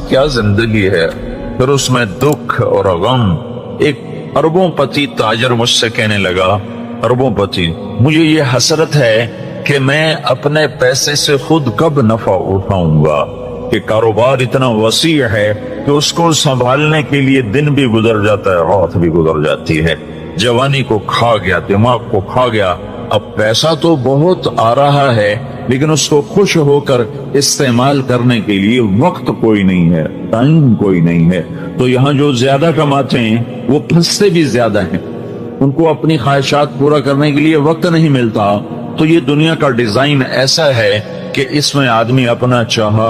کیا زندگی ہے، پھر اس میں دکھ اور غم۔ ایک اربوں پتی تاجر مجھ سے کہنے لگا، اربوں پتی، مجھے یہ حسرت ہے کہ میں اپنے پیسے سے خود کب نفع اٹھاؤں گا، کہ کاروبار اتنا وسیع ہے کہ اس کو سنبھالنے کے لیے دن بھی گزر جاتا ہے، رات بھی گزر جاتی ہے، جوانی کو کھا گیا، دماغ کو کھا گیا۔ اب پیسہ تو بہت آ رہا ہے لیکن اس کو خوش ہو کر استعمال کرنے کے لیے وقت کوئی نہیں ہے، ٹائم کوئی نہیں ہے۔ تو یہاں جو زیادہ کماتے ہیں وہ پھنستے بھی زیادہ ہیں، ان کو اپنی خواہشات پورا کرنے کے لیے وقت نہیں ملتا۔ تو یہ دنیا کا ڈیزائن ایسا ہے کہ اس میں آدمی اپنا چاہا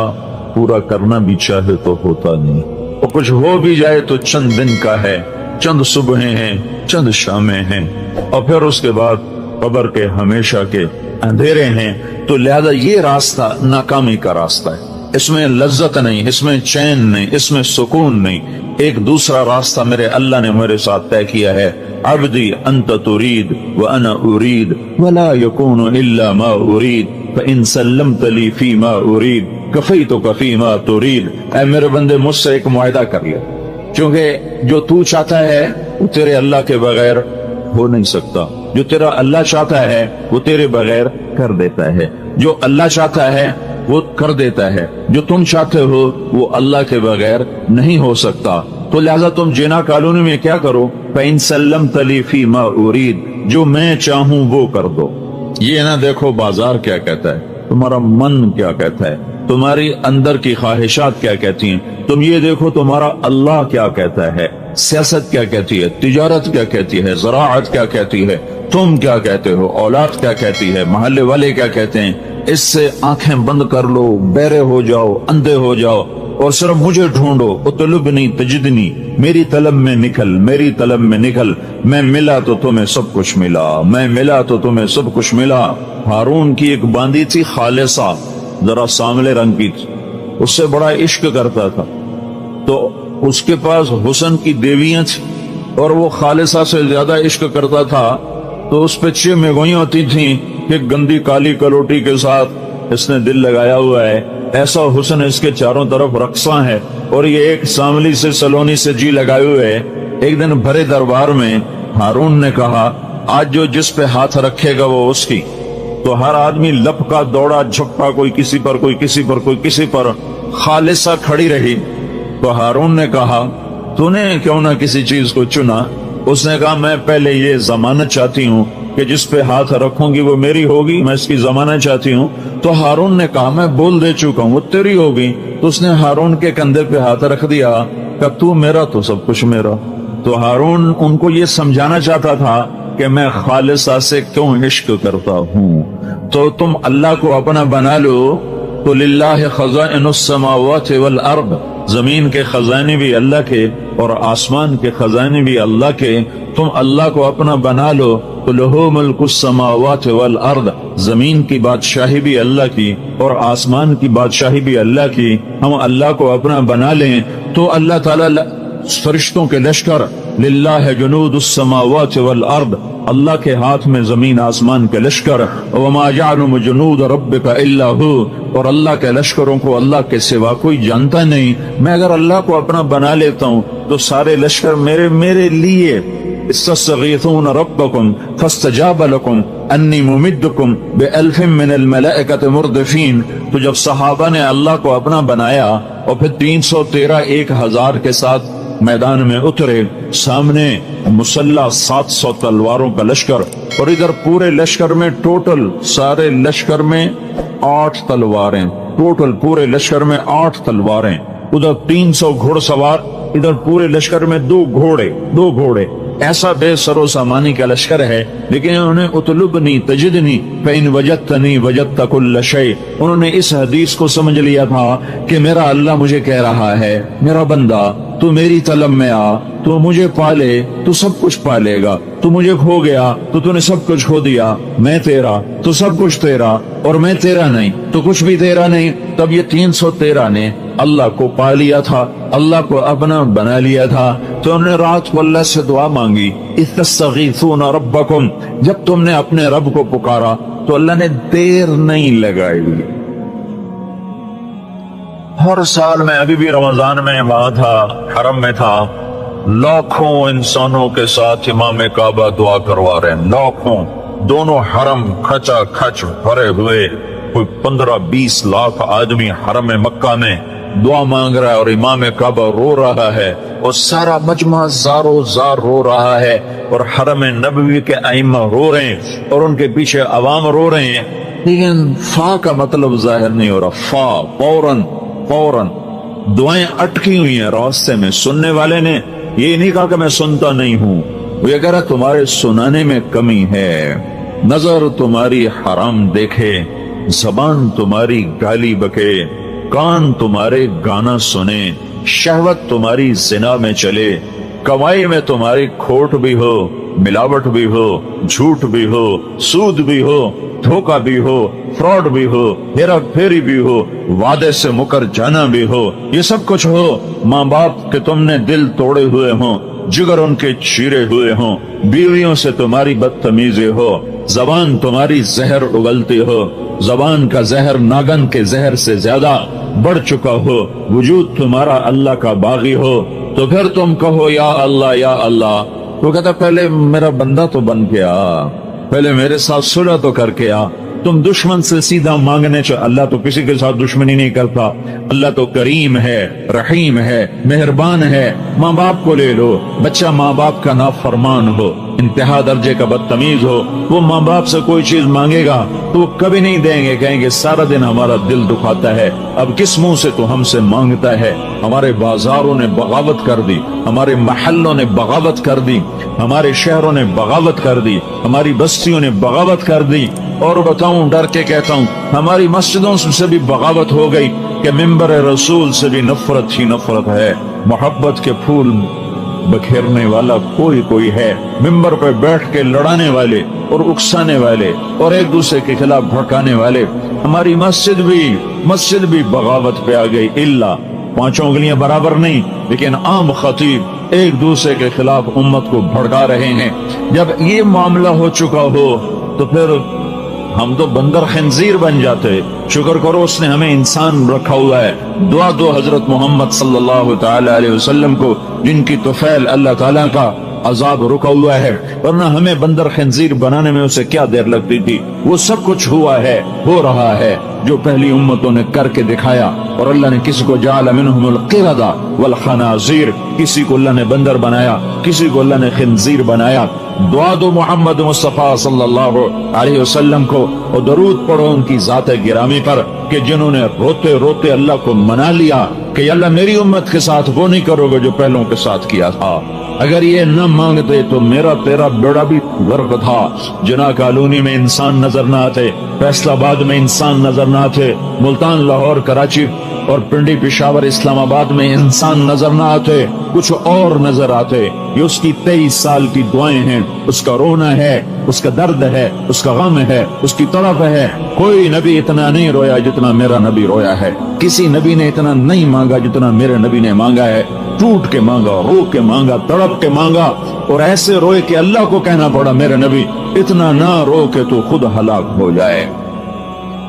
پورا کرنا بھی چاہے تو ہوتا نہیں، اور کچھ ہو بھی جائے تو چند دن کا ہے، چند صبحیں ہیں، چند شامیں ہیں، اور پھر اس کے بعد قبر کے ہمیشہ کے اندھیرے ہیں۔ تو لہذا یہ راستہ ناکامی کا راستہ ہے، اس میں لذت نہیں، اس میں چین نہیں، اس میں سکون نہیں۔ ایک دوسرا راستہ میرے اللہ نے میرے ساتھ طے کیا ہے، عبدی انت ترید وانا ارید ولا یکون الا ما ارید فان سلمت لی فیما ارید کفیتک فیما ترید۔ اے میرے بندے، مجھ سے ایک معاہدہ کر لے، کیونکہ جو تو چاہتا ہے وہ تیرے اللہ کے بغیر ہو نہیں سکتا، جو تیرا اللہ چاہتا ہے وہ تیرے بغیر کر دیتا ہے، جو اللہ چاہتا ہے وہ کر دیتا ہے، جو تم چاہتے ہو وہ اللہ کے بغیر نہیں ہو سکتا۔ تو لہذا تم جنا کالونی میں کیا کرو، فَإِن سَلَّمْتَ لِي فِي مَا أُرِيدُ، جو میں چاہوں وہ کر دو۔ یہ نہ دیکھو بازار کیا کہتا ہے، تمہارا من کیا کہتا ہے، تمہاری اندر کی خواہشات کیا کہتی ہیں، تم یہ دیکھو تمہارا اللہ کیا کہتا ہے، سیاست کیا کہتی ہے، تجارت کیا کہتی ہے، زراعت کیا کہتی ہے، تم کیا کہتے ہو، اولاد کیا کہتی ہے، محلے والے کیا کہتے ہیں۔ اس سے آنکھیں بند کر لو، بہرے ہو جاؤ، اندھے ہو جاؤ، اور صرف مجھے ڈھونڈو، اطلبنی تجدنی، میری طلب میں نکل، میری طلب میں نکل۔ میں ملا تو تمہیں سب کچھ ملا، میں ملا تو تمہیں سب کچھ ملا۔ ہارون کی ایک باندی تھی خالصہ، ذرا سانولے رنگ کی تھی، اس سے بڑا عشق کرتا تھا، تو اس کے پاس حسن کی دیویاں تھیں اور وہ خالصہ سے زیادہ عشق کرتا تھا، تو اس پہ 6 میگوئیاں ہوتی تھیں کہ گندی کالی کلوٹی کے ساتھ اس نے دل لگایا ہوا ہے، ایسا حسن اس کے چاروں طرف رقصاں ہے، اور یہ ایک ساملی سے سلونی سے جی لگائے ہوئے ہے۔ ایک دن بھرے دربار میں ہارون نے کہا، آج جو جس پہ ہاتھ رکھے گا وہ اس کی۔ تو ہر آدمی لپکا دوڑا جھپکا، کوئی کسی پر، کوئی کسی پر، کوئی کسی پر۔ خالصہ کھڑی رہی تو ہارون نے کہا، تو نے کیوں نہ کسی چیز کو چنا؟ اس نے کہا، میں پہلے یہ ضمانت چاہتی ہوں کہ جس پہ ہاتھ رکھوں گی وہ میری ہوگی، میں اس کی ضمانت چاہتی ہوں۔ تو ہارون نے کہا، میں بول دے چکا ہوں وہ تیری ہوگی۔ تو اس نے ہارون کے کندھے پہ ہاتھ رکھ دیا کہ تو میرا تو سب کچھ میرا۔ تو ہارون ان کو یہ سمجھانا چاہتا تھا کہ میں خالصہ سے کیوں عشق کرتا ہوں۔ تو تم اللہ کو اپنا بنا لو تو للہ خزائن السماوات والارض، زمین کے خزانے بھی اللہ کے اور آسمان کے خزانے بھی اللہ کے۔ تم اللہ کو اپنا بنا لو تو لہو ملک السماوات والارض، زمین کی بادشاہی بھی اللہ کی اور آسمان کی بادشاہی بھی اللہ کی۔ ہم اللہ کو اپنا بنا لیں تو اللہ تعالیٰ فرشتوں کے لشکر، للہ جنود السماوات والارض، اللہ کے ہاتھ میں زمین آسمان کے لشکر، وما يعلم جنود ربک الا هو، اور اللہ کے لشکروں کو اللہ کے سوا کوئی جانتا نہیں۔ میں اگر اللہ کو اپنا بنا لیتا ہوں تو سارے لشکر میرے لیے۔ استغیثون ربکم فاستجاب لکم انی ممدکم بألف من الملائکۃ مردفین۔ تو جب صحابہ نے اللہ کو اپنا بنایا اور پھر 313 1000 کے ساتھ میدان میں اترے، سامنے مسلح 700 تلواروں کا لشکر، اور ادھر پورے لشکر میں ٹوٹل سارے لشکر میں 8 تلواریں، ٹوٹل پورے لشکر میں 8 تلواریں، ادھر 300 گھڑ سوار، ادھر پورے لشکر میں 2 گھوڑے۔ ایسا بے سر و سامانی کا لشکر ہے، لیکن انہوں نے اطلبنی تجدنی فإن وجدتنی وجدت کل شیء، انہوں نے اس حدیث کو سمجھ لیا تھا کہ میرا اللہ مجھے کہہ رہا ہے، میرا بندہ تو میری طلب میں آ، تو مجھے پالے تو سب کچھ پالے گا، تو مجھے کھو گیا تو نے سب کچھ کھو دیا، میں تیرا تو سب کچھ تیرا، اور میں تیرا نہیں تو کچھ بھی تیرا نہیں۔ تب یہ 313 نے اللہ کو پا لیا تھا، اللہ کو اپنا بنا لیا تھا۔ تو انہوں نے رات کو اللہ سے دعا مانگی، اذ تستغیثون ربکم، جب تم نے اپنے رب کو پکارا تو اللہ نے دیر نہیں لگائی، ہر سال میں ابھی بھی رمضان میں وہاں تھا، حرم میں تھا، لاکھوں انسانوں کے ساتھ امام کعبہ دعا کروا رہے ہیں، لاکھوں، دونوں حرم کھچا کھچ بھرے ہوئے، کوئی 15-20 لاکھ آدمی حرم مکہ میں دعا مانگ رہا ہے اور امام کعبہ رو رہا ہے اور سارا مجمع زارو زار رو رہا ہے اور حرم نبوی کے ائمہ رو رہے ہیں اور ان کے پیچھے عوام رو رہے ہیں، لیکن فا کا مطلب ظاہر نہیں ہو رہا۔ فا فوراً دعائیں اٹکی ہوئی ہیں راستے میں۔ سننے والے نے یہ نہیں کہا کہ میں سنتا نہیں ہوں، وہ یہ کہہ رہا تمہارے سنانے میں کمی ہے، نظر تمہاری حرام دیکھے، زبان تمہاری گالی بکے، کان تمہارے گانا سنے، شہوت تمہاری زنا میں چلے، کمائی میں تمہاری کھوٹ بھی ہو، ملاوٹ بھی ہو، جھوٹ بھی ہو، سود بھی ہو، دھوکہ بھی ہو، فراڈ بھی ہو، ہیرا پھیری بھی ہو، وعدے سے مکر جانا بھی ہو، یہ سب کچھ ہو، ماں باپ کے تم نے دل توڑے ہوئے ہوں، جگر ان کے چیرے ہوئے ہوں، بیویوں سے تمہاری بدتمیزی ہو، زبان تمہاری زہر اگلتی ہو، زبان کا زہر ناگن کے زہر سے زیادہ بڑھ چکا ہو، وجود تمہارا اللہ کا باغی ہو، تو پھر تم کہو یا اللہ یا اللہ۔ وہ کہتا پہلے میرا بندہ تو بن کے آ، پہلے میرے ساتھ صلح تو کر کے آ۔ تم دشمن سے سیدھا مانگنے چاہ، اللہ تو کسی کے ساتھ دشمنی نہیں کرتا، اللہ تو کریم ہے، رحیم ہے، مہربان ہے۔ ماں باپ کو لے لو، بچہ ماں باپ کا نافرمان ہو، انتہا درجے کا بدتمیز ہو، وہ ماں باپ سے کوئی چیز مانگے گا تو وہ کبھی نہیں دیں گے، کہیں گے سارا دن ہمارا دل دکھاتا ہے، اب کس منہ سے تو ہم سے مانگتا ہے۔ ہمارے بازاروں نے بغاوت کر دی، ہمارے محلوں نے بغاوت کر دی، ہمارے شہروں نے بغاوت کر دی، ہماری بستیوں نے بغاوت کر دی، اور بتاؤں ڈر کے کہتا ہوں ہماری مسجدوں سے بھی بغاوت ہو گئی کہ ممبر رسول سے بھی نفرت ہی نفرت ہے۔ محبت کے پھول بکھیرنے والا کوئی ہے، ممبر پہ بیٹھ کے لڑانے والے اور اکسانے والے اور ایک دوسرے کے خلاف بھڑکانے والے۔ ہماری مسجد بھی بغاوت پہ آ گئی، الا 5 انگلیاں برابر نہیں، لیکن عام خطیب ایک دوسرے کے خلاف امت کو بھڑکا رہے ہیں۔ جب یہ معاملہ ہو چکا ہو تو پھر ہم تو بندر خنزیر بن جاتے۔ شکر کرو اس نے ہمیں انسان رکھا ہوا ہے۔ دعا دو حضرت محمد صلی اللہ تعالی علیہ وسلم کو، جن کی طفیل اللہ تعالیٰ کا عذاب رکا ہوا ہے، ورنہ ہمیں بندر خنزیر بنانے میں اسے کیا دیر لگتی تھی۔ وہ سب کچھ ہوا ہے، ہو رہا ہے جو پہلی امتوں نے کر کے دکھایا، اور اللہ نے کسی کو جعل منہم القردہ والخنازیر، کسی کو اللہ نے بندر بنایا، کسی کو اللہ نے خنزیر بنایا۔ دعا دو محمد مصطفیٰ صلی اللہ علیہ وسلم کو، اور درود پڑھو ان کی ذات گرامی پر کہ جنہوں نے روتے روتے اللہ کو منا لیا کہ اللہ میری امت کے ساتھ وہ نہیں کرو گے جو پہلوں کے ساتھ کیا تھا۔ اگر یہ نہ مانگتے تو میرا تیرا بیڑا بھی غرق تھا۔ جناح کالونی میں انسان نظر نہ آتے، فیصل آباد میں انسان نظر نہ آتے، ملتان لاہور کراچی اور پنڈی پشاور اسلام آباد میں انسان نظر نہ آتے، کچھ اور نظر آتے۔ یہ اس کی 23 سال کی دعائیں ہیں، اس کا رونا ہے، اس کا درد ہے، اس کا غم ہے، اس کی تڑپ ہے۔ کوئی نبی اتنا نہیں رویا جتنا میرا نبی رویا ہے، کسی نبی نے اتنا نہیں مانگا جتنا میرے نبی نے مانگا ہے۔ ٹوٹ کے مانگا، رو کے مانگا، تڑپ کے مانگا، اور ایسے روئے کہ اللہ کو کہنا پڑا میرے نبی اتنا نہ رو کہ تو خود ہلاک ہو جائے۔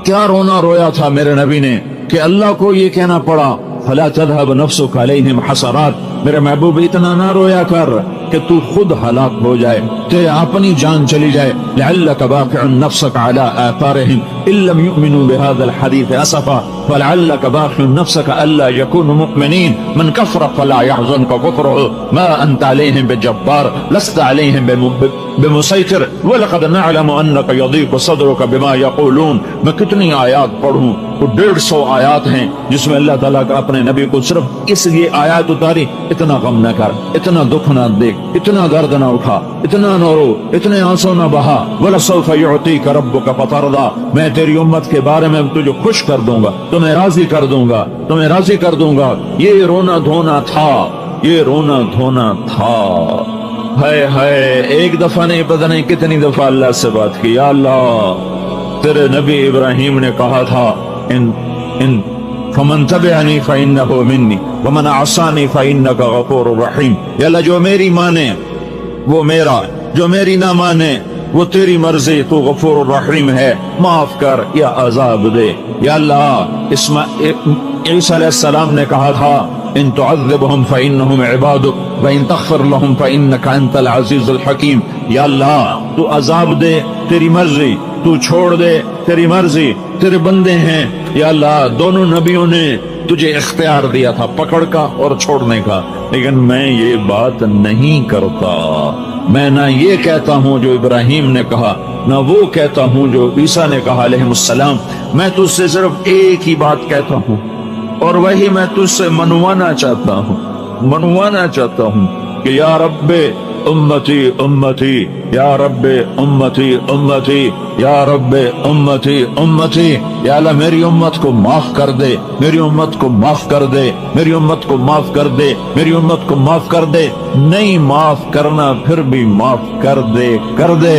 کیا رونا رویا تھا میرے نبی نے کہ اللہ کو یہ کہنا پڑا فلا تذهب نفسك عليهم حسرات، میرے محبوب اتنا نہ رویا کر کہ تو خود ہلاک ہو جائے، تیرے اپنی جان چلی جائے۔ لعلك باقع نفسك على آثارهم ان لم يؤمنوا بهذا الحديث اسفا فلعلك باقع نفسك الا يكونوا مؤمنين من كفر فلا يحزنك كفره ما انت عليهم بجبار لست عليهم بمسيطر ولقد نعلم انك يضيق صدرك بما يقولون۔ میں کتنی آیات پڑھوں، وہ 150 آیات ہیں جس میں اللہ تعالیٰ کا اپنے نبی کو صرف اس لیے آیات اتاری اتنا غم نہ کر، اتنا دکھ نہ دیکھ، اتنا درد نہ اٹھا، اتنا نہ رو، اتنے آنسو نہ بہا۔ وَلَسَوْفَ يُعْطِيكَ رَبُّكَ فَتَرْضَىٰ، میں تیری امت کے بارے میں تجھے خوش کر دوں گا، تمہیں راضی کر دوں گا، تمہیں راضی کر دوں گا۔ یہ رونا دھونا تھا، یہ رونا دھونا تھا۔ ہائے ہائے، ایک دفعہ نہیں پتہ نہیں کتنی دفعہ اللہ سے بات کی، یا اللہ تیرے نبی ابراہیم نے کہا تھا ان فمن تبعنی فإنہ منی ومن عصانی فإنک غفور رحیم۔ یا اللہ جو میری مانے وہ میرا، جو میری نہ مانے وہ تیری مرضی، تو غفور الرحیم ہے، معاف کر یا عذاب دے۔ یا اللہ عیسیٰ علیہ السلام نے کہا تھا ان تعذبهم فإنهم عبادك وإن تغفر لهم فإنك أنت العزيز الحكيم، یا اللہ تو عذاب دے تیری مرضی، تو چھوڑ دے تیری مرضی، تیرے بندے ہیں۔ یا اللہ دونوں نبیوں نے تجھے اختیار دیا تھا پکڑ کا اور چھوڑنے کا، لیکن میں یہ بات نہیں کرتا، میں نہ یہ کہتا ہوں جو ابراہیم نے کہا، نہ وہ کہتا ہوں جو عیسیٰ نے کہا علیہ السلام، میں تجھ سے صرف ایک ہی بات کہتا ہوں اور وہی میں تجھ سے منوانا چاہتا ہوں کہ یا رب امتی امتی، یا رب امتی امتی، یا رب امتی امتی، یا اللہ میری امت کو معاف کر دے، میری امت کو معاف کر دے، میری امت کو معاف کر دے، میری امت کو معاف کر دے، نہیں معاف کرنا پھر بھی معاف کر دے۔